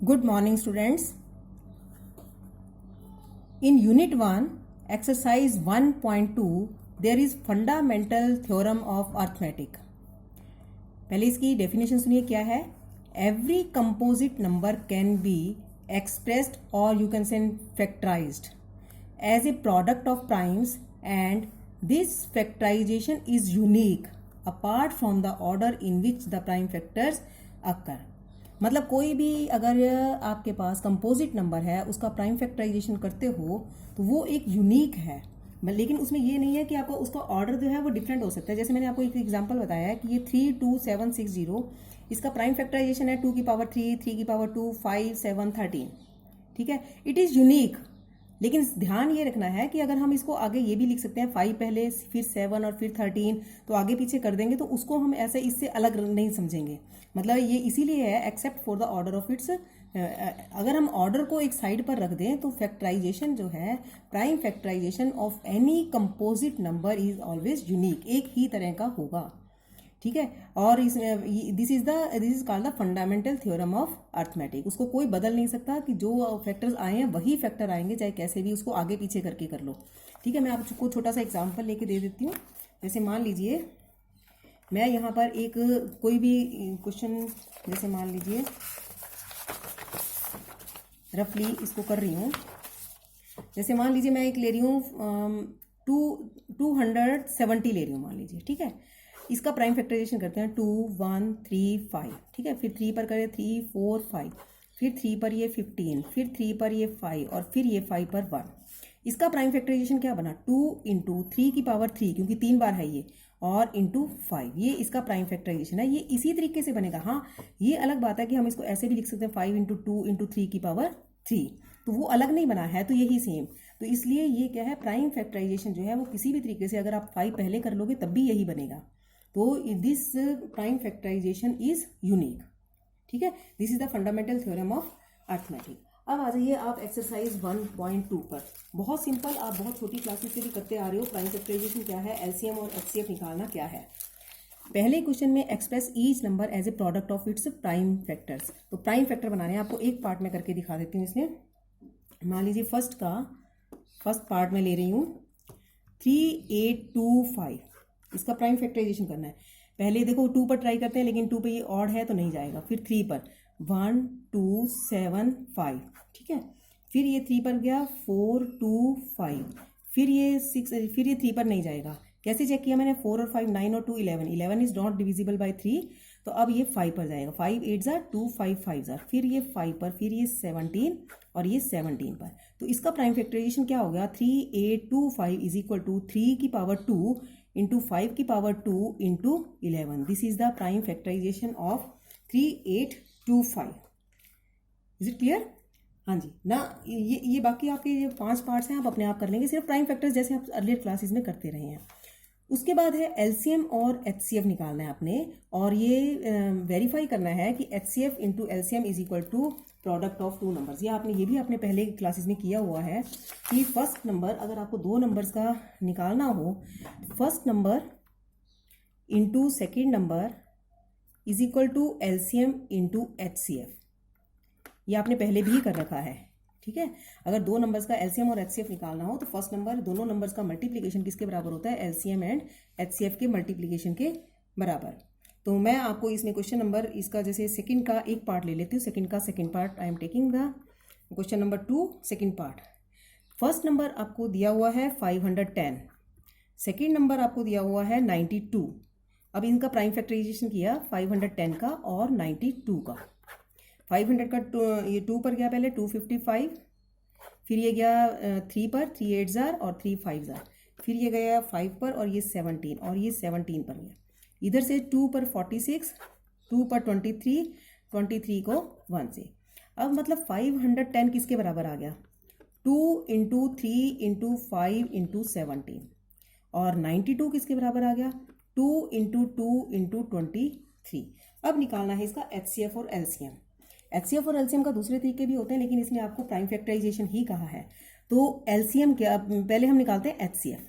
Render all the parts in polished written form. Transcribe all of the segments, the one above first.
Good morning, students. In Unit 1, Exercise 1.2, there is fundamental theorem of arithmetic. पहले इसकी definition सुनिए क्या है. Every composite number can be expressed or you can say factorized as a product of primes, and this factorization is unique apart from the order in which the prime factors occur. मतलब कोई भी अगर आपके पास composite number है उसका prime factorisation करते हो तो वो एक यूनिक है, लेकिन उसमें ये नहीं है कि आपको उसका ऑर्डर जो है वो डिफरेंट हो सकता है. जैसे मैंने आपको एक एग्जांपल बताया है कि ये 32760 इसका प्राइम फैक्टराइजेशन है 2 की पावर 3, 3 की पावर 2, 5, 7, 13. ठीक है, इट इज़ यूनिक. लेकिन ध्यान ये रखना है कि अगर हम इसको आगे ये भी लिख सकते हैं 5 पहले फिर 7 और फिर 13, तो आगे पीछे कर देंगे तो उसको हम ऐसे इससे अलग नहीं समझेंगे. मतलब ये इसीलिए है except for the order of its. अगर हम ऑर्डर को एक साइड पर रख दें तो फैक्टराइजेशन जो है, prime factorisation of any composite number is always unique, एक ही तरह का होगा. ठीक है, और इसमें this is called the fundamental theorem of arithmetic. उसको कोई बदल नहीं सकता कि जो फैक्टर्स आए हैं वही फैक्टर आएंगे, चाहे कैसे भी उसको आगे पीछे करके कर लो. ठीक है, मैं आपको छोटा सा एग्जांपल लेके दे देती हूँ. जैसे मान लीजिए मैं यहाँ पर एक कोई भी क्वेश्चन, जैसे मान लीजिए रफली इसको कर रही हूँ. जैसे मान लीजिए मैं एक ले रही हूँ 270 ले रही हूँ मान लीजिए. ठीक है, इसका प्राइम फैक्टराइजेशन करते हैं 2 1 3 5. ठीक है, फिर 3 पर करें 3 4 5, फिर 3 पर ये 15, फिर 3 पर ये 5 और फिर ये 5 पर 1. इसका प्राइम फैक्टराइजेशन क्या बना 2 इंटू 3 की पावर 3, क्योंकि 3 बार है ये, और इंटू 5. ये इसका प्राइम फैक्टराइजेशन है. ये इसी तरीके से बनेगा. हाँ, ये अलग बात है कि हम इसको ऐसे भी लिख सकते हैं 5 इंटू 2 इंटू 3 की पावर 3, तो वो अलग नहीं बना है, तो यही सेम. तो इसलिए ये क्या है, प्राइम फैक्टराइजेशन जो है वो किसी भी तरीके से अगर आप 5 पहले कर लोगे तब भी यही बनेगा. तो this prime factorisation is unique. ठीक है, this is the fundamental theorem of arithmetic. अब आ जाइए आप एक्सरसाइज 1.2 पर. बहुत सिंपल, आप बहुत छोटी क्लासेस से भी करते आ रहे हो. प्राइम फैक्टराइजेशन क्या है, एलसीएम और एचसीएफ निकालना क्या है. पहले क्वेश्चन में express each number as a product of its prime factors. तो प्राइम फैक्टर बनाने हैं, आपको एक पार्ट में करके दिखा देती हूँ. इसमें मान लीजिए फर्स्ट पार्ट में ले रही हूँ 3825. इसका प्राइम फैक्टराइजेशन करना है. पहले देखो 2 पर ट्राई करते हैं, लेकिन 2 पे ये ऑड है तो नहीं जाएगा. फिर 3 पर 1 2 7 5. ठीक है, फिर ये 3 पर गया 4 2 5, फिर ये 6, फिर ये 3 पर नहीं जाएगा. कैसे चेक किया मैंने, 4 और 5 9 और 2 11. 11 इज नॉट डिविजिबल बाई 3, तो अब ये 5 पर जाएगा. 5 8 जार 2, 5 5 जार, फिर ये 5 पर, फिर ये 17 और ये 17 पर. तो इसका प्राइम फैक्टराइजेशन क्या हो गया, 3825 इज इक्वल टू 3 की पावर 2 इंटू 5 की power 2 into 11. This is the prime factorisation of 3825. Is it clear? हाँ जी ना. ये बाकी आपके ये 5 पार्ट्स हैं, आप अपने आप कर लेंगे, सिर्फ प्राइम फैक्टर्स जैसे आप अर्लियर क्लासेस में करते रहे हैं. उसके बाद है एलसीएम और एचसीएफ निकालना है आपने, और ये वेरीफाई करना है कि HCF into LCM is equal to product of 2 numbers. ये आपने पहले क्लासेस में किया हुआ है कि फर्स्ट नंबर, अगर आपको 2 नंबर्स का निकालना हो, first number into second number is equal to LCM into HCF. ये आपने पहले भी कर रखा है. ठीक है, अगर 2 नंबर्स का एलसीएम और एचसीएफ निकालना हो तो फर्स्ट नंबर, दोनों नंबर्स का मल्टीप्लिकेशन किसके बराबर होता है, एलसीएम एंड एचसीएफ के मल्टीप्लिकेशन के बराबर. तो मैं आपको इसमें क्वेश्चन नंबर इसका जैसे सेकंड का एक पार्ट ले लेती हूँ. सेकंड का second part I am taking the question number 2 second part. First number आपको दिया हुआ है 510, सेकंड नंबर आपको दिया हुआ है 92. अब इनका प्राइम फैक्टराइजेशन किया 510 का और 92 का. 500 का ये 2 पर गया पहले 255, फिर ये गया 3 पर 3 8 जार और 3 5 जार, फिर ये गया 5 पर और ये 17 और ये 17 पर गया. इधर से 2 पर 46, 2 पर 23, 23 को 1 से. अब मतलब 510 किसके बराबर आ गया, 2 इंटू 3 इंटू 5 इंटू 17, और 92 किसके बराबर आ गया, 2 इंटू 2 इंटू 23. अब निकालना है इसका एचसीएफ और एलसीएम. एचसीएफ और एलसीएम का दूसरे तरीके भी होते हैं, लेकिन इसमें आपको प्राइम फैक्टराइजेशन ही कहा है. तो एलसीएम क्या, पहले हम निकालते हैं एचसीएफ.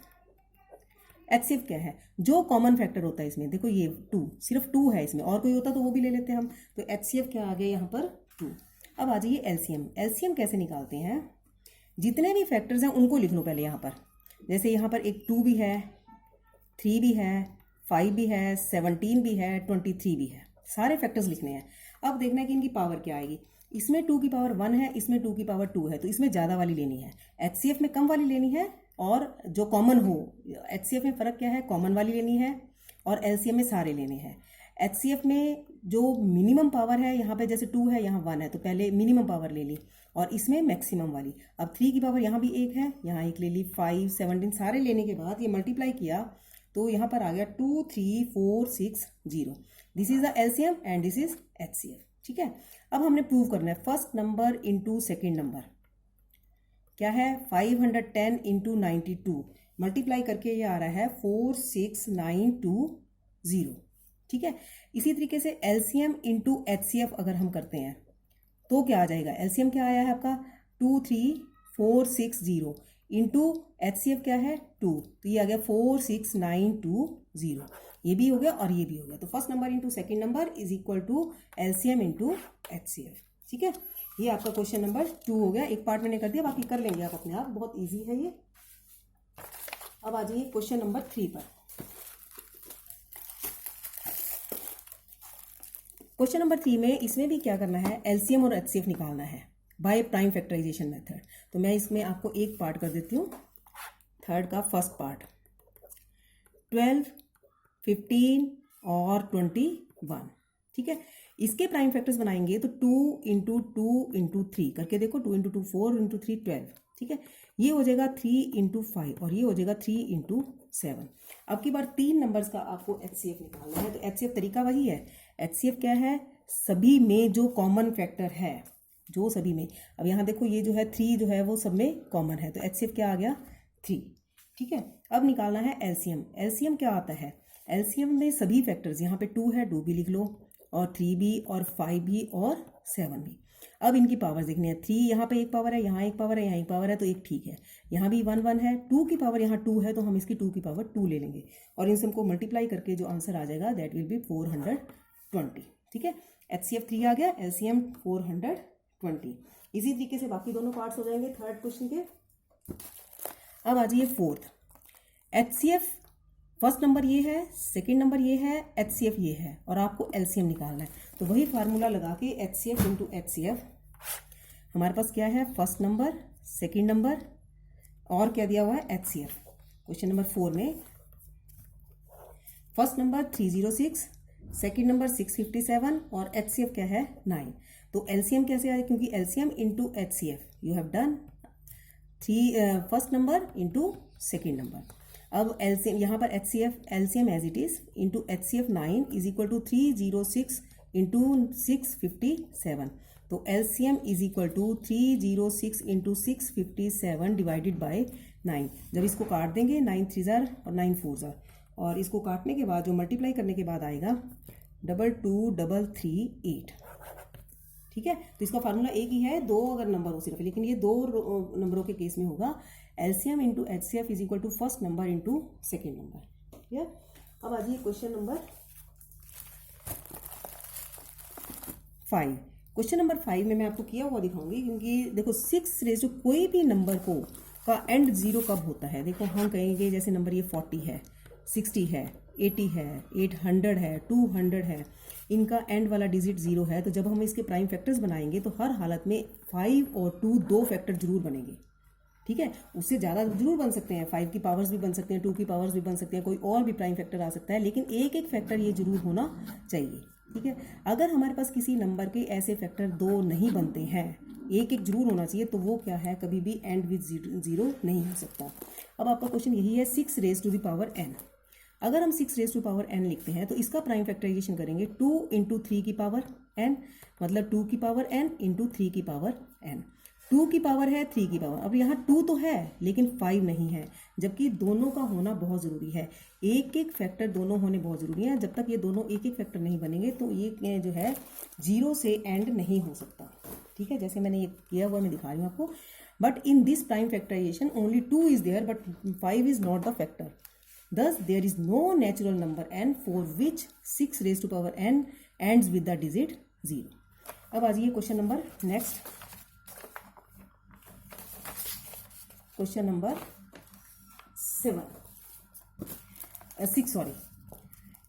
एचसीएफ क्या है, जो कॉमन फैक्टर होता है इसमें. देखो ये 2, सिर्फ 2 है इसमें, और कोई होता तो वो भी ले लेते हैं हम. तो एचसीएफ क्या आ गया यहाँ पर 2. अब आ जाइए एलसीएम। एलसीएम कैसे निकालते हैं, जितने भी फैक्टर्स हैं उनको लिख लो पहले यहाँ पर। जैसे यहाँ पर एक 2 भी है, 3 भी है, 5 भी है, 17 भी है, 23 भी है, सारे फैक्टर्स लिखने हैं। अब देखना है कि इनकी पावर क्या आएगी। इसमें 2 की पावर 1 है, इसमें 2 की पावर 2 है, तो इसमें ज़्यादा वाली लेनी है, एचसीएफ में कम वाली लेनी है, और जो कॉमन हो, एचसीएफ में फ़र्क क्या है, कॉमन वाली लेनी है, और एलसीएम में सारे लेने हैं। एचसीएफ में जो मिनिमम पावर है, यहाँ पे जैसे 2 है, यहाँ 1 है, तो पहले मिनिमम पावर ले ली, और इसमें मैक्सिमम वाली। अब 3 की पावर यहाँ भी 1 है, यहाँ 1 ले ली, 5, 17 सारे लेने के बाद ये मल्टीप्लाई किया तो यहाँ पर आ गया 2, 3, 4, 6, 0। This is the LCM and this is HCF. ठीक है, अब हमने प्रूव करना है first number into second number. क्या है, 510 इंटू 92 मल्टीप्लाई करके ये आ रहा है 46920। ठीक है, इसी तरीके से एलसीएम इंटू एचसीएफ अगर हम करते हैं तो क्या आ जाएगा, एलसीएम क्या आया है आपका 23460 इंटू एचसीएफ क्या है 2, तो ये आ गया 46920। ये भी हो गया और ये भी हो गया। तो first number into second number is equal to LCM into HCF. ठीक है, ये आपका क्वेश्चन नंबर 2 हो गया। एक पार्ट मैंने कर दिया, बाकी कर लेंगे आप अपने आप, बहुत इजी है ये। अब आ जाइए क्वेश्चन नंबर 3 पर। क्वेश्चन नंबर 3 में इसमें भी क्या करना है, एलसीएम और एचसीएफ निकालना है बाय प्राइम फैक्टराइजेशन मेथड। तो मैं इसमें आपको एक पार्ट कर देती हूँ, थर्ड का फर्स्ट पार्ट। 12, 15 और 21। ठीक है, इसके प्राइम फैक्टर्स बनाएंगे तो 2 इंटू 2 इंटू 3 करके देखो, 2 इंटू 2 4 इंटू 3 12। ठीक है, ये हो जाएगा 3 इंटू 5 और ये हो जाएगा 3 इंटू 7। अब की बार 3 नंबर्स का आपको एचसीएफ निकालना है। तो एचसीएफ तरीका वही है, एचसीएफ क्या है, सभी में जो कॉमन फैक्टर है, जो सभी में। अब यहाँ देखो ये जो है 3 जो है वो सब में कॉमन है, तो एचसीएफ क्या आ गया 3। ठीक है, अब निकालना है एलसीएम। एलसीएम क्या आता है, एलसीएम में सभी फैक्टर्स, यहाँ पे 2 है 2 भी लिख लो, और 3 भी, और 5 भी, और 7 भी। अब इनकी पावर देखनी है, 3 यहाँ पे एक पावर है, यहाँ एक पावर है, यहाँ एक पावर है, तो एक ठीक है। यहाँ भी 1 1 है, 2 की पावर यहाँ 2 है, तो हम इसकी 2 की पावर 2 ले लेंगे, और इन सबको मल्टीप्लाई करके जो आंसर आ जाएगा दैट विल बी 420। ठीक है, एचसीएफ 3 आ गया, एलसीएम 420। इसी तरीके से बाकी दोनों पार्ट्स हो जाएंगे थर्ड क्वेश्चन के। अब आ जाइए फोर्थ। एचसीएफ फर्स्ट नंबर ये है, सेकंड नंबर ये है, एचसीएफ ये है, और आपको एलसीएम निकालना है। तो वही फार्मूला लगा के एचसीएफ इंटू एचसीएफ, हमारे पास क्या है, फर्स्ट नंबर, सेकंड नंबर, और क्या दिया हुआ है, एचसीएफ। क्वेश्चन नंबर 4 में फर्स्ट नंबर 306, सेकंड नंबर 657, और एचसीएफ क्या है 9। तो एलसीएम कैसे आए, क्योंकि LCM into HCF you have done first number into second number. अब एलसीएम यहाँ पर HCF, LCM as it is into HCF 9 is equal to 306 into 657। तो LCM is equal to 306 into 657 divided by 9। जब इसको काट देंगे 9 3 जार और 9 4 jar, और इसको काटने के बाद जो मल्टीप्लाई करने के बाद आएगा 22338। ठीक है, तो इसका फार्मूला एक ही है, 2 अगर नंबर हो सिर्फ, लेकिन ये 2 नंबरों के केस में होगा LCM into HCF is equal to first number into second number. ठीक है, अब आ जाइए क्वेश्चन नंबर 5। क्वेश्चन नंबर 5 में मैं आपको किया हुआ दिखाऊंगी, क्योंकि देखो 6 रेज़ कोई भी नंबर को का एंड 0 कब होता है। देखो हम कहेंगे जैसे नंबर ये 40 है, 60 है, 80 है, 800 है, 200 है, इनका एंड वाला डिजिट 0 है। तो जब हम इसके प्राइम फैक्टर्स बनाएंगे तो हर हालत में 5 और 2 दो फैक्टर जरूर बनेंगे। ठीक है, उससे ज़्यादा जरूर बन सकते हैं, 5 की पावर्स भी बन सकते हैं, 2 की पावर्स भी बन सकते हैं, कोई और भी प्राइम फैक्टर आ सकता है, लेकिन एक एक फैक्टर ये जरूर होना चाहिए। ठीक है, अगर हमारे पास किसी नंबर के ऐसे फैक्टर 2 नहीं बनते हैं, एक एक जरूर होना चाहिए, तो वो क्या है, कभी भी एंड विद 0 नहीं हो सकता। अब आपका क्वेश्चन यही है, 6 raise to the power n। अगर हम 6 रेज़ टू पावर n लिखते हैं तो इसका प्राइम फैक्टराइजेशन करेंगे 2 इंटू 3 की पावर n, मतलब 2 की पावर n इंटू 3 की पावर n। 2 की पावर है 3 की पावर, अब यहाँ 2 तो है लेकिन 5 नहीं है, जबकि दोनों का होना बहुत ज़रूरी है। एक एक फैक्टर दोनों होने बहुत ज़रूरी है। जब तक ये दोनों एक एक फैक्टर नहीं बनेंगे तो ये जो है 0 से एंड नहीं हो सकता। ठीक है, जैसे मैंने ये किया हुआ मैं दिखा रही हूँ आपको। But in this prime factorisation only 2 is there but 5 is not the factor. Thus, there is no natural number n for which 6 raised to power n ends with the digit 0. अब आ जाइए question number next, question number 6 sorry.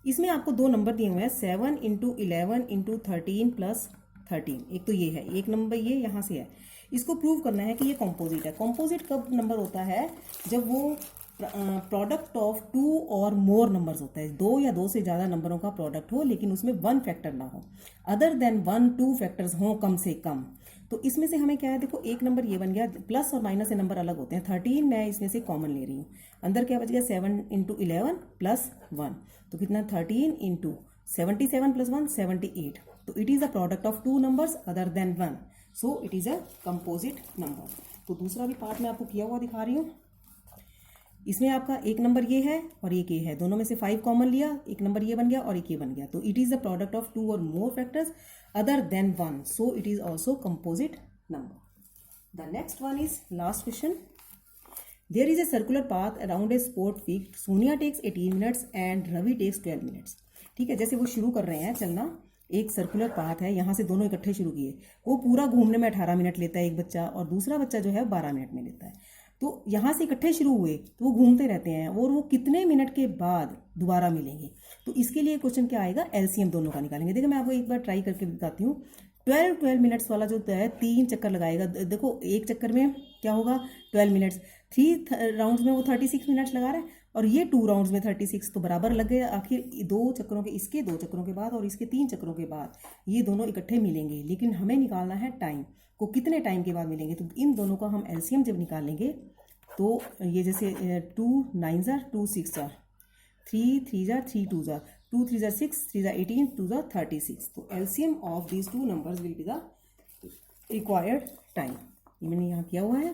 इसमें आपको दो number दिए हुए हैं 7 into 11 into 13 plus 13। एक तो ये है, एक नंबर ये यहाँ से है। इसको प्रूव करना है कि ये कॉम्पोजिट है। कॉम्पोजिट कब नंबर होता है? जब वो प्रोडक्ट ऑफ 2 और मोर नंबर्स होता है, 2 या 2 से ज़्यादा नंबरों का प्रोडक्ट हो लेकिन उसमें 1 फैक्टर ना हो, अदर देन 1 2 फैक्टर्स हों कम से कम। तो इसमें से हमें क्या है, देखो एक नंबर ये बन गया, प्लस और माइनस से नंबर अलग होते हैं। 13 मैं इसमें से कॉमन ले रही हूँ, अंदर क्या बच गया 7 इंटू 11 प्लस 1, तो कितना 13 इंटू 77 प्लस 1 78। तो it is a product of 2 numbers other than 1, so it is a composite number. तो दूसरा भी पार्ट मैं आपको किया हुआ दिखा रही हूँ। इसमें आपका एक नंबर ये है और एक ये है, दोनों में से 5 कॉमन लिया, एक नंबर ये बन गया और एक ये बन गया। तो it is the product of 2 और more factors other than 1, so it is also composite number. The next one is last question. There is a circular path around a sport field. Sonia takes 18 minutes and Ravi takes 12 minutes. ठीक है, जैसे वो शुरू कर रहे हैं चलना, एक सर्कुलर पाथ है, यहाँ से दोनों इकट्ठे शुरू किए, वो पूरा घूमने में 18 मिनट लेता है एक बच्चा, और दूसरा बच्चा जो है 12 मिनट में लेता है। तो यहाँ से इकट्ठे शुरू हुए तो वो घूमते रहते हैं और वो कितने मिनट के बाद दोबारा मिलेंगे। तो इसके लिए क्वेश्चन क्या आएगा, एलसीएम दोनों का निकालेंगे। देखो मैं आपको एक बार ट्राई करके बताती हूँ। 12 मिनट्स वाला जो है 3 चक्कर लगाएगा, देखो एक चक्कर में क्या होगा 12 मिनट्स, 3 राउंड्स में वो 36 मिनट्स लगा रहा है, और ये 2 राउंड्स में 36, तो बराबर लग गए। आखिर 2 चक्करों के, इसके 2 चक्करों के बाद और इसके 3 चक्करों के बाद ये दोनों इकट्ठे मिलेंगे, लेकिन हमें निकालना है टाइम को, कितने टाइम के बाद मिलेंगे। तो इन दोनों का हम एलसीएम जब निकालेंगे तो ये जैसे 2 9 जार 2 6 जार 3 3 जार 3 2 जार 2 3 जार 6 3 जार 18 2 जार 36। तो LCM of these 2 numbers will be the required time. ये मैंने यहाँ किया हुआ है।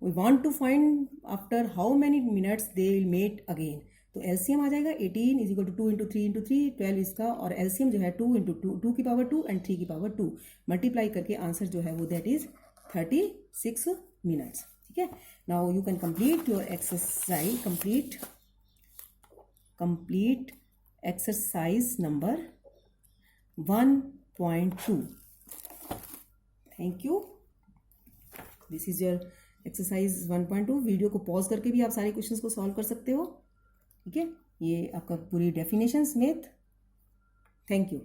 We want to find after how many minutes they will met again. तो एलसीएम आ जाएगा 18 is equal to 2 into 3 into 3 12 इसका, और एलसीएम जो है 2 इंटू 2 2 की पावर 2 एंड 3 की पावर 2 मल्टीप्लाई करके आंसर जो है वो दैट इज 36 मिनट्स। ठीक है, now you can complete your exercise, complete exercise number 1.2। Thank you. This is your exercise 1.2। Video को पॉज करके भी आप सारे क्वेश्चंस को सॉल्व कर सकते हो। ठीक है, ये आपका पूरी डेफिनेशन समेत। Thank you.